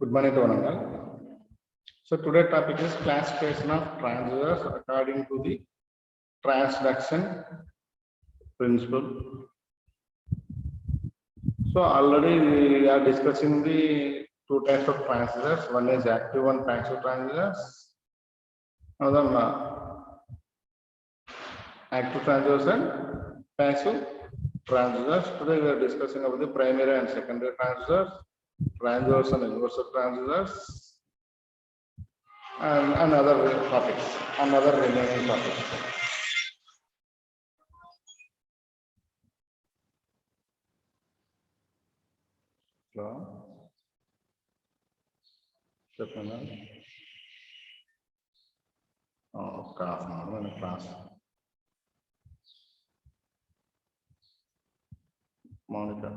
Good morning to one all. So today's topic is classification of transducers according to the transduction principle. So already we are discussing the two types of transducers. One is active and passive transducers. Another active transducers and passive transducers. Today we are discussing about the primary and secondary transducers, transducers and universal transducers, and other topics, another remaining topics. Hello. Oh, class. Monica.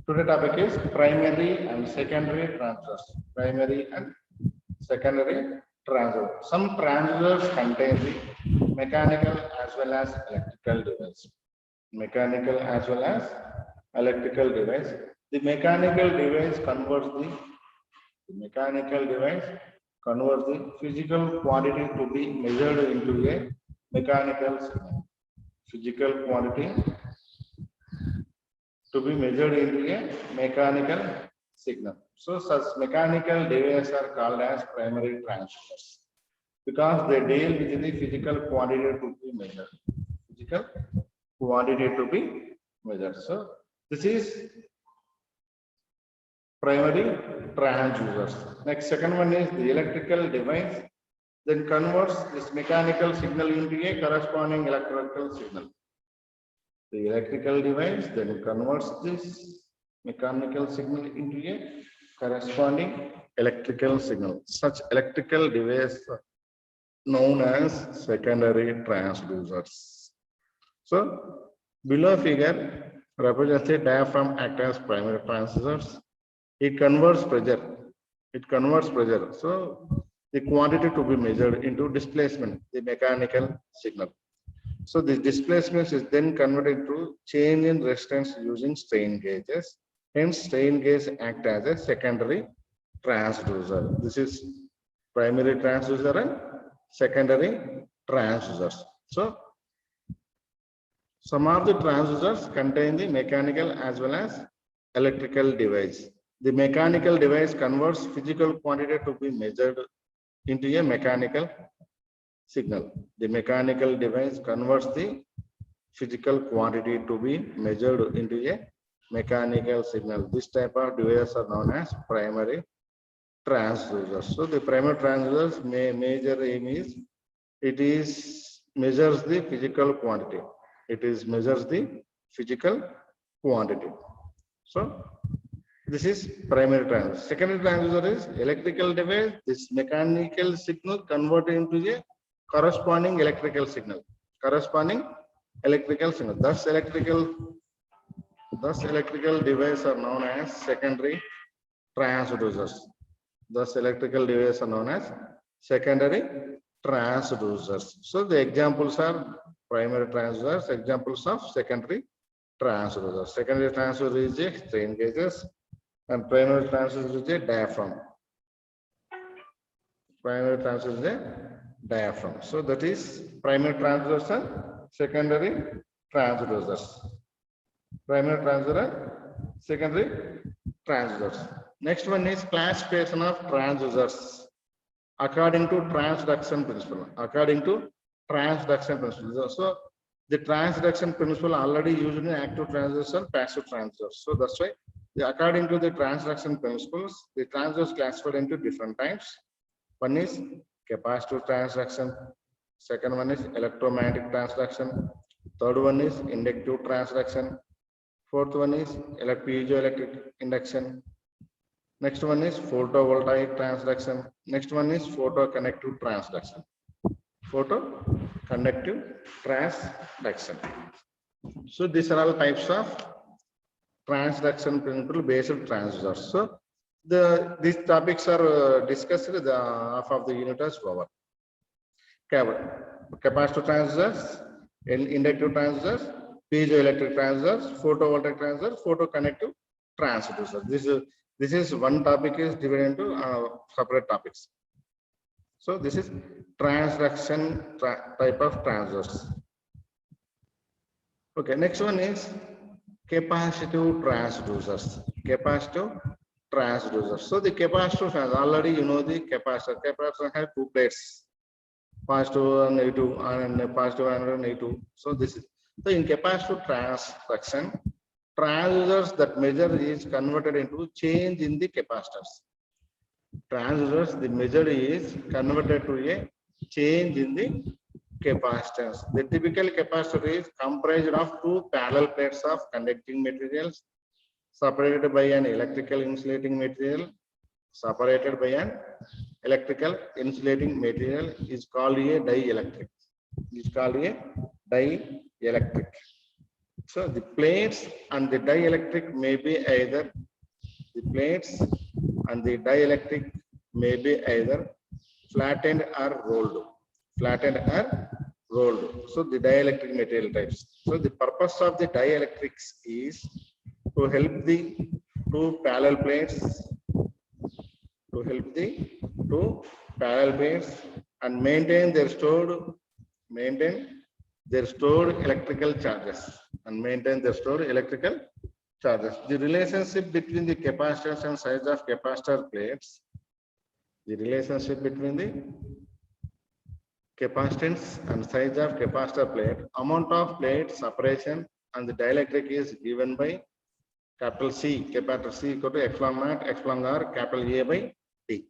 Today's topic is primary and secondary transducers. Primary and secondary transducers. Some transducers contain the mechanical as well as electrical device. Mechanical as well as electrical device. The mechanical device converts the physical quantity to be measured into a mechanical signal. Physical quantity to be measured into a mechanical signal. So such mechanical devices are called as primary transducers because they deal with the physical quantity to be measured. Physical quantity to be measured. So this is primary transducers. Next, second one is the electrical device. Then converts this mechanical signal into a corresponding electrical signal. The electrical device then converts this mechanical signal into a corresponding electrical signal. Such electrical device known as secondary transducers. So below figure represents a diaphragm act as primary transducers. It converts pressure. So the quantity to be measured into displacement, the mechanical signal. So this displacement is then converted to change in resistance using strain gauges. Hence, strain gauge act as a secondary transducer. This is primary transducer and secondary transducers. So some of the transducers contain the mechanical as well as electrical device. The mechanical device converts physical quantity to be measured into a mechanical signal. The mechanical device converts the physical quantity to be measured into a mechanical signal. This type of devices are known as primary transducers. So the primary transducers major aim is measures the physical quantity. Measures the physical quantity. So this is primary transducer. Secondary transducer is electrical device. This mechanical signal converted into a corresponding electrical signal. Thus electrical devices are known as secondary transducers. So the examples are primary transducers, examples of secondary transducers. Secondary transducer is a strain gauges and primary transducer is a diaphragm. So that is primary transducers and secondary transducers. Primary transducer, secondary transducers. Next one is classification of transducers according to transduction principle. So the transduction principle already used in active transducers and passive transducers. So that's why according to the transduction principles, the transducers classified into different types. One is capacitive transduction. Second one is electromagnetic transduction. Third one is inductive transduction. Fourth one is piezoelectric induction. Next one is photovoltaic transduction. Next one is photoconductive transduction. So these are all types of transduction principle based transducers. So These topics are discussed the half of the unit as over. Capacitor transistors, inductive transistors, piezoelectric transistors, photovoltaic transistors, photoconductive transducers. This is one topic is divided into separate topics. So this is transduction type of transistors. Okay, next one is capacitive transducers. Capacitive transducers. So the capacitor has already you know the capacitor. Capacitor has two plates, positive and negative, and positive and negative. So this is so in capacitive transduction, transducers that measure is converted into change in the capacitors. Transducers, the measure is converted to a change in the capacitance. The typical capacitor is comprised of two parallel plates of conducting materials separated by an electrical insulating material. Separated by an electrical insulating material is called a dielectric. Is called a dielectric. So the plates and the dielectric may be either the plates and the dielectric may be either flattened or rolled. Flattened or rolled. So the dielectric material types. So the purpose of the dielectrics is to help the two parallel plates and maintain their stored electrical charges The relationship between the capacitors and size of capacitor plates, the relationship between the capacitance and size of capacitor plate, amount of plate separation and the dielectric is given by capital C, capacitor C equal to epsilon naught, epsilon r, capital A by D.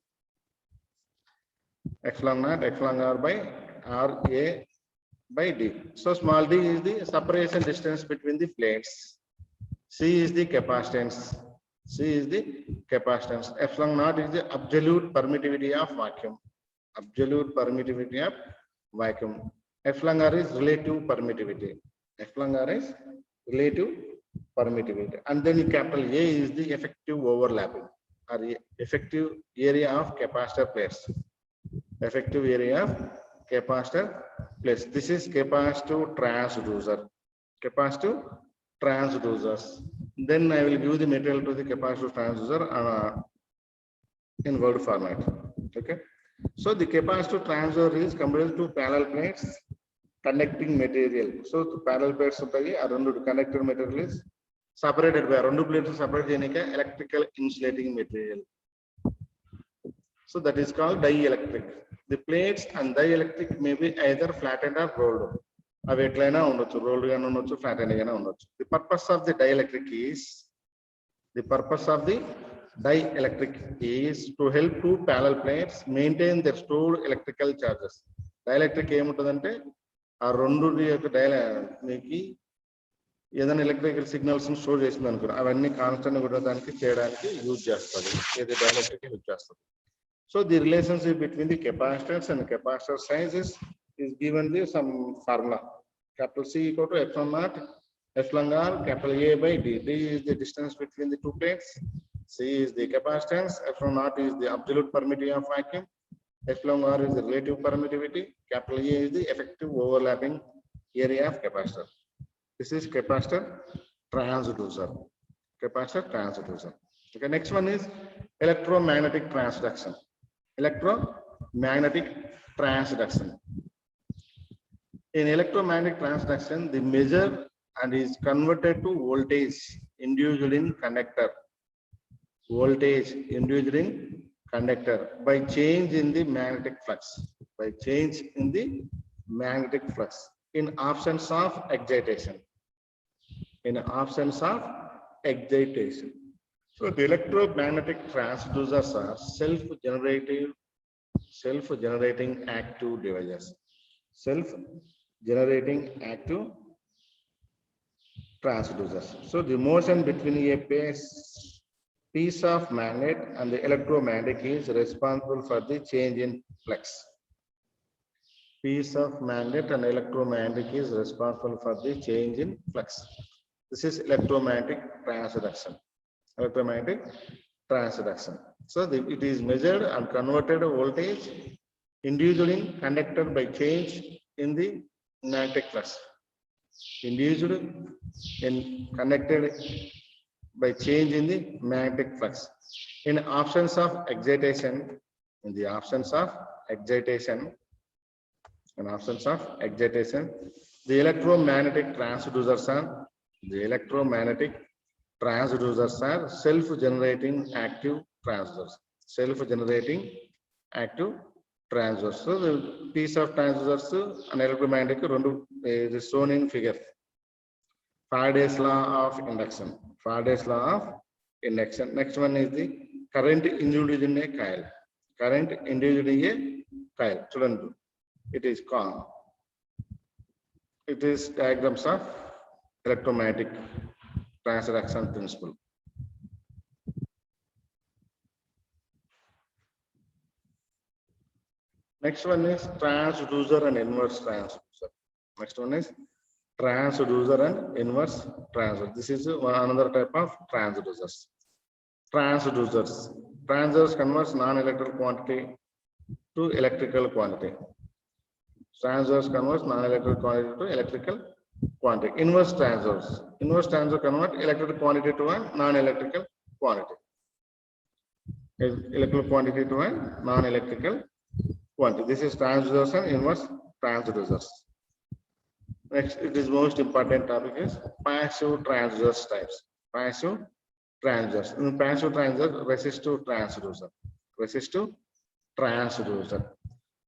Epsilon naught, epsilon r by R A by D. So small d is the separation distance between the plates. C is the capacitance. Epsilon naught is the absolute permittivity of vacuum. Epsilon r is relative permittivity. And then capital A is the effective overlapping or effective area of capacitor plates. This is capacitive transducers. Then I will give the material to the capacitive transducer in word format. Okay. So the capacitive transducer is comprised of parallel plates conducting material. So the parallel plates are conductor material is separated by plates separated electrical insulating material. So that is called dielectric. The plates and dielectric may be either flattened or rolled. Rolled, flattened. The purpose of the dielectric is to help two parallel plates maintain their stored electrical charges. Dielectric ఏముంటదంటే ఆ రెండు మీకు ఏదైనా electrical signals store చేసింది అనుకో అవన్నీ constant కూడా దానికి చేయడానికి యూజ్ చేస్తుంది. ఇది డైఎలక్ట్రిక్ యూజ్ చేస్తుంది. So the relationship between the capacitors and capacitor sizes is given the some formula. Capital C equal to epsilon naught, epsilon r, capital A by D. D is the distance between the two plates. C is the capacitance. Epsilon naught is the absolute permittivity of vacuum. Epsilon r is the relative permittivity. Capital A is the effective overlapping area of capacitor. This is capacitor transducer. Okay, next one is electromagnetic transduction. In electromagnetic transduction, the measure and is converted to voltage induced in conductor. By change in the magnetic flux. In absence of excitation. So the electromagnetic transducers are self-generating active devices. Transducers. So the motion between a piece of magnet and the electromagnetic is responsible for the change in flux. Piece of magnet and electromagnetic is responsible for the change in flux. This is electromagnetic transduction. transduction. So it is measured and converted voltage induced in conductor by change in the magnetic flux. Induced in conducted by change in the magnetic flux. In options of excitation, in the options of excitation, the electromagnetic transducers are self-generating active transducers. Self-generating active transducers. So the piece of transducers and electromagnetic is shown in figure. Faraday's law of induction. Faraday's law of induction. Next one is the current induced in a coil. Current induced in a coil. Children, it is called. It is diagrams of electromagnetic transduction principle. Next one is transducer and inverse transducer. Next one is transducer and inverse transducer. This is another type of transducers. Transducers converts non-electrical quantity to electrical quantity. Transducers converts non-electrical quantity to electrical quantity. Inverse transducer convert electrical quantity to a non-electrical quantity. Electrical quantity to a non-electrical quantity. This is transducers and inverse transducers. Next, it is most important topic is passive transducer types. Passive transducers. In passive transducer, resistive transducer.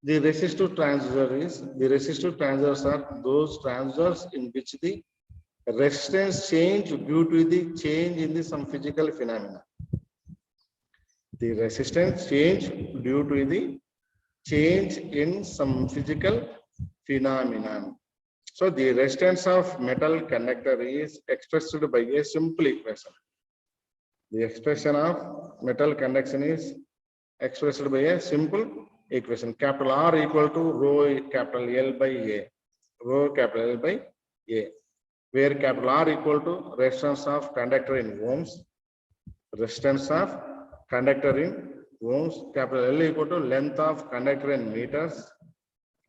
The resistive transducers are those transducers in which the resistance change due to the change in some physical phenomena. The resistance change due to the change in some physical phenomenon. So the resistance of metal conductor is expressed by a simple equation. The expression of metal conduction is expressed by a simple equation. Capital R equal to rho capital L by A. Rho capital L by A. Where capital R equal to resistance of conductor in ohms. Resistance of conductor in ohms. Capital L equal to length of conductor in meters.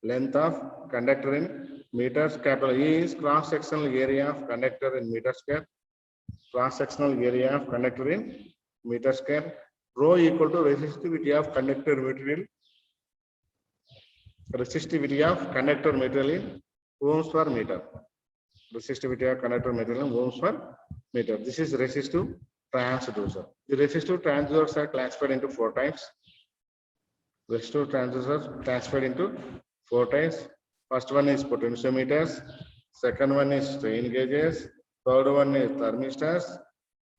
Length of conductor in meters. Capital E is cross-sectional area of conductor in meter square. Cross-sectional area of conductor in meter square. Rho equal to resistivity of conductor material. Resistivity of conductor material in ohms per meter. Resistivity of conductor material in ohms per meter. This is resistive transducer. The resistive transducers are classified into 4 types. Resistive transducers classified into 4 types. First one is potentiometers. Second one is strain gauges. Third one is thermistors.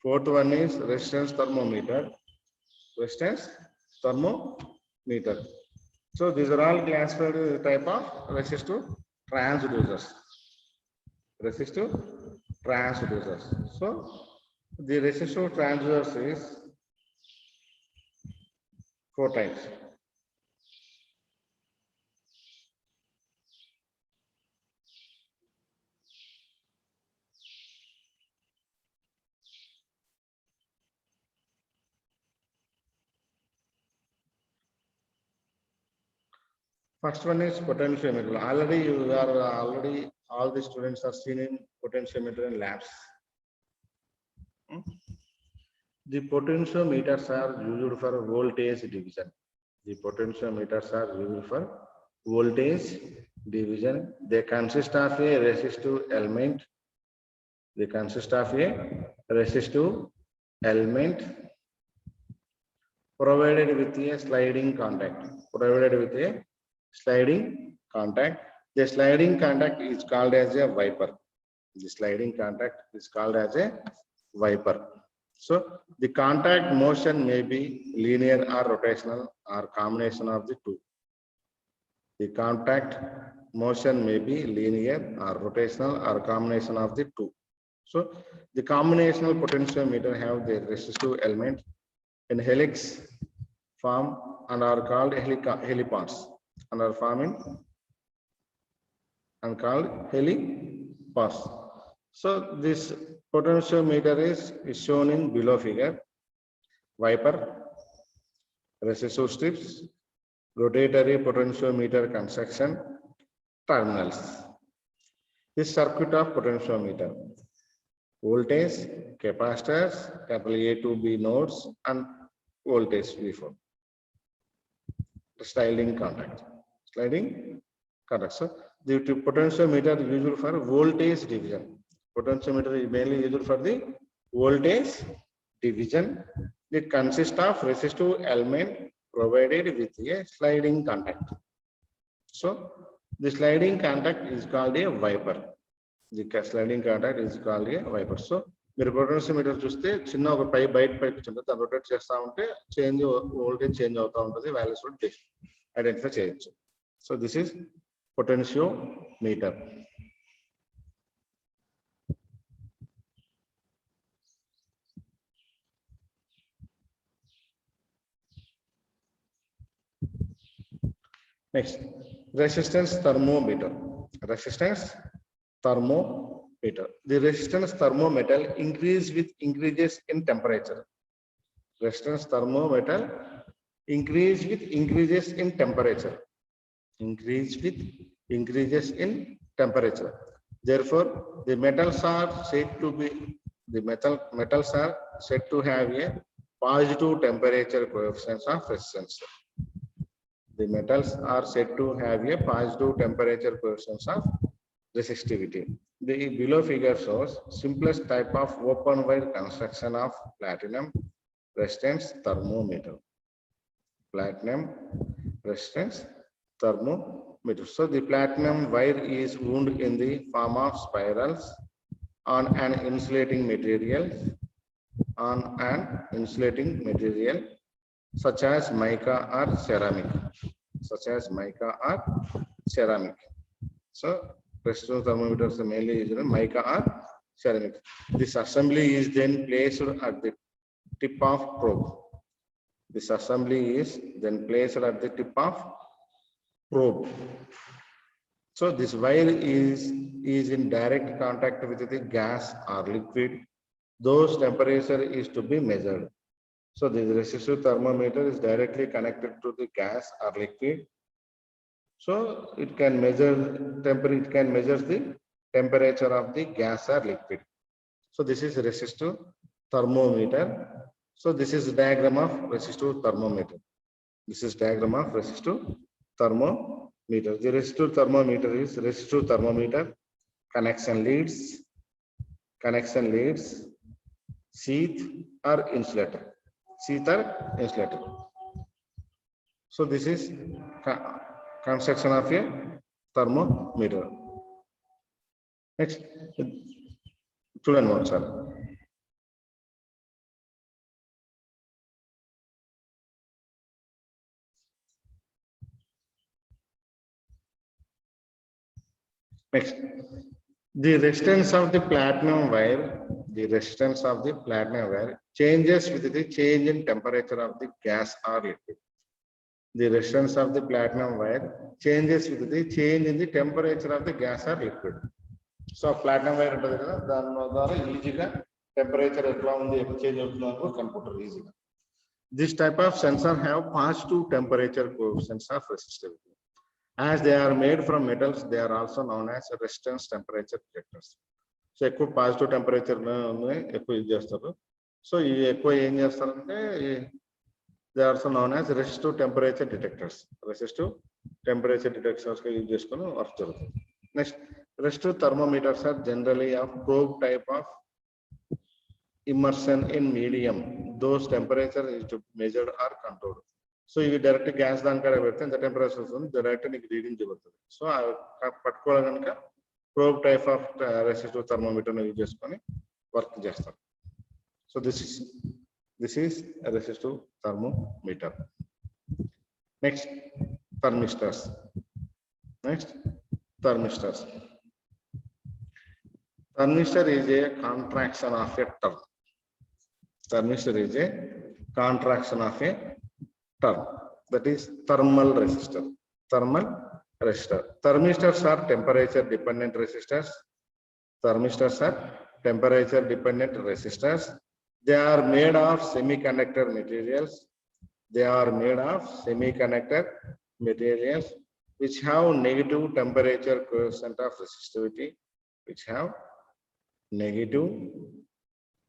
Fourth one is resistance thermometer. Resistance thermometer. So these are all classified type of resistive transducers. Resistive transducers. So the resistive transducers is 4 types. First one is potentiometer. All the students are seen in potentiometer in labs. The potentiometers are used for voltage division. The potentiometers are used for voltage division. They consist of a resistive element. Provided with a sliding contact. The sliding contact is called as a wiper. So the contact motion may be linear or rotational or combination of the two. The contact motion may be linear or rotational or combination of the two. So the combinational potentiometer have the resistive element in helix form and are called heliparts and are forming and called heliparts. So this potentiometer is shown in below figure. wiper, resistive strips, rotatory potentiometer construction, terminals. This circuit of potentiometer, voltage, capacitors, capital A to B nodes, and voltage V4. The sliding contact. Sliding contact. So the potentiometer is used for voltage division. Potentiometer is mainly used for the voltage division. It consists of resistive element provided with a sliding contact. So the sliding contact is called a wiper. The sliding contact is called a wiper. So మీరు potentiometer చూస్తే చిన్న ఒక బయట ఉంటుంది, దాన్ని rotate చేస్తూ ఉంటే change voltage change అవుతూ ఉంటుంది, వాల్యూస్ కూడా ఐడెంటిఫై చేయొచ్చు. So this is potentiometer. Next, resistance thermometer. Resistance thermometer. The resistance thermometer increases in temperature. Resistance thermometer increases in temperature. Increases in temperature. Therefore, the metals are said to have a positive temperature coefficient of resistance. The metals are said to have a positive temperature coefficient of resistivity. The below figure shows simplest type of open wire construction of platinum resistance thermometer. Platinum resistance thermometer. So the platinum wire is wound in the form of spirals on an insulating material. Such as mica or ceramic. So resistance thermometers are mainly used in mica or ceramic. This assembly is then placed at the tip of probe. So this wire is in direct contact with the gas or liquid. Those temperature is to be measured. So the resistive thermometer is directly connected to the gas or liquid. So it can measure the temperature of the gas or liquid. So this is resistive thermometer. So this is diagram of resistive thermometer. The resistive thermometer is resistive thermometer, connection leads, sheath or insulator. So this is construction of a thermometer. Next, student one, sir. Next, the resistance of the platinum wire. Changes with the change in temperature of the gas or liquid. The resistance of the platinum wire changes with the change in the temperature of the gas or liquid. So platinum wire ఉంటుంది కదా, దాని ద్వారా ఈజీగా temperature ఎట్లా ఉంది, ఎప్పుడు change అవుతుందో కనుక్కుంటారు ఈజీగా. This type of sensor have positive temperature coefficients of resistivity. As they are made from metals, they are also known as resistance temperature detectors. So ఎక్కువ పాజిటివ్ టెంపరేచర్ ఎక్కువ యూజ్ చేస్తారు. సో ఈ ఎక్కువ ఏం చేస్తారంటే they are also known as resistive temperature detectors. Use చేసుకొని work జరుగుతుంది. Next, resistive thermometers are generally of probe type of immersion in medium. Those temperature is to measured or controlled. So ఇవి direct gas దానికాడ పెడితే ఎంత temperature వస్తుంది, direct నీకు reading చూపుతుంది. So పట్టుకోవాలి కనుక probe type of resistive thermometer use చేసుకొని work చేస్తారు. So this is resistive thermometer. Next, thermistors. Thermistor is a contraction of a term. That is thermal resistor. Thermistors are temperature dependent resistors. They are made of semiconductor materials. They are made of semiconductor materials which have negative temperature coefficient of resistivity, which have negative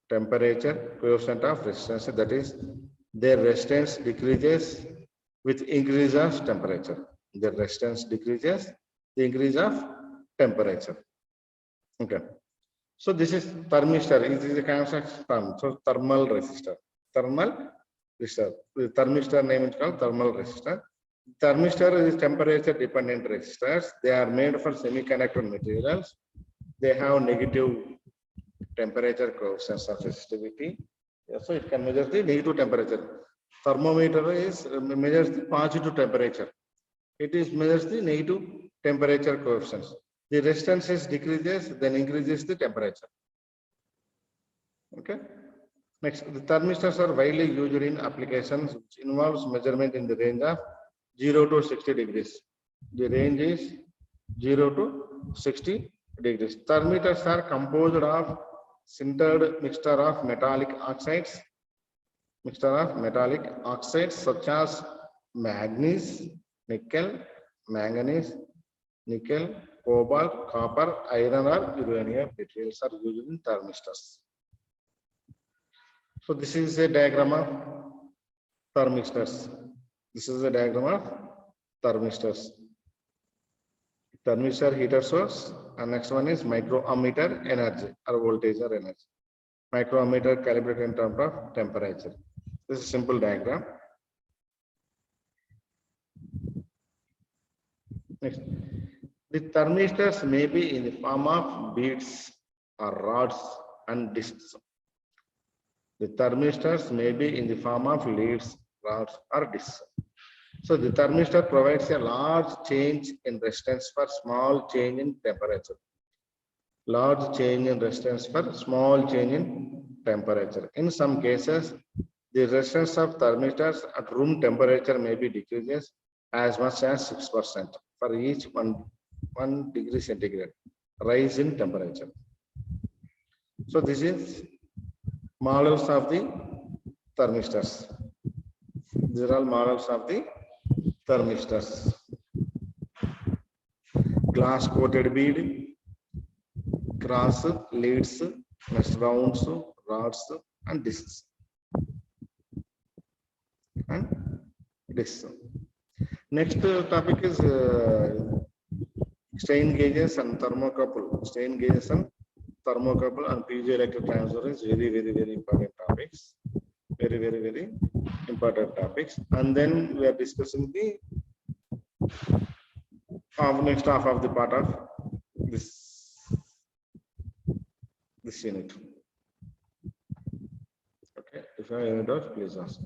temperature coefficient of resistance. That is, their resistance decreases with increase of temperature. Their resistance decreases the increase of temperature. Okay. So this is thermistor. It is a concept term. So thermal resistor. Thermal resistor. The thermistor name is called thermal resistor. Thermistor is temperature dependent resistors. They are made for semiconductor materials. They have negative temperature coefficients of resistivity. Yeah, so it can measure the negative temperature. Thermometer is measures the positive temperature. It is measures the negative temperature coefficients. The resistance is decreases, then increases the temperature. Okay. Next, the thermistors are widely used in applications which involves measurement in the range of 0 to 60 degrees. The range is 0 to 60 degrees. Thermometers are composed of sintered mixture of metallic oxides, such as manganese, nickel, cobalt, copper, iron, or uranium materials are used in thermistors. So this is a diagram of thermistors. Thermistor heater source, and next one is microammeter energy or voltage or energy. Microammeter calibrated in terms of temperature. This is a simple diagram. Next, the thermistors may be in the form of beads or rods and discs. The thermistors may be in the form of leads, rods, or discs. So the thermistor provides a large change in resistance for small change in temperature. Large change in resistance for small change in temperature. In some cases, the resistance of thermistors at room temperature may be decreases as much as 6% for each 1 degree centigrade rise in temperature. So this is models of the thermistors. These are all models of the thermistors. Glass coated bead, cross, leads, next rounds, rods, and discs. Next topic is strain gauges and thermocouple. Strain gauges and thermocouple and piezoelectric transducer is very important topics. Very important topics. And then we are discussing the next half of the part of this unit. Okay, if you have any doubts, please ask.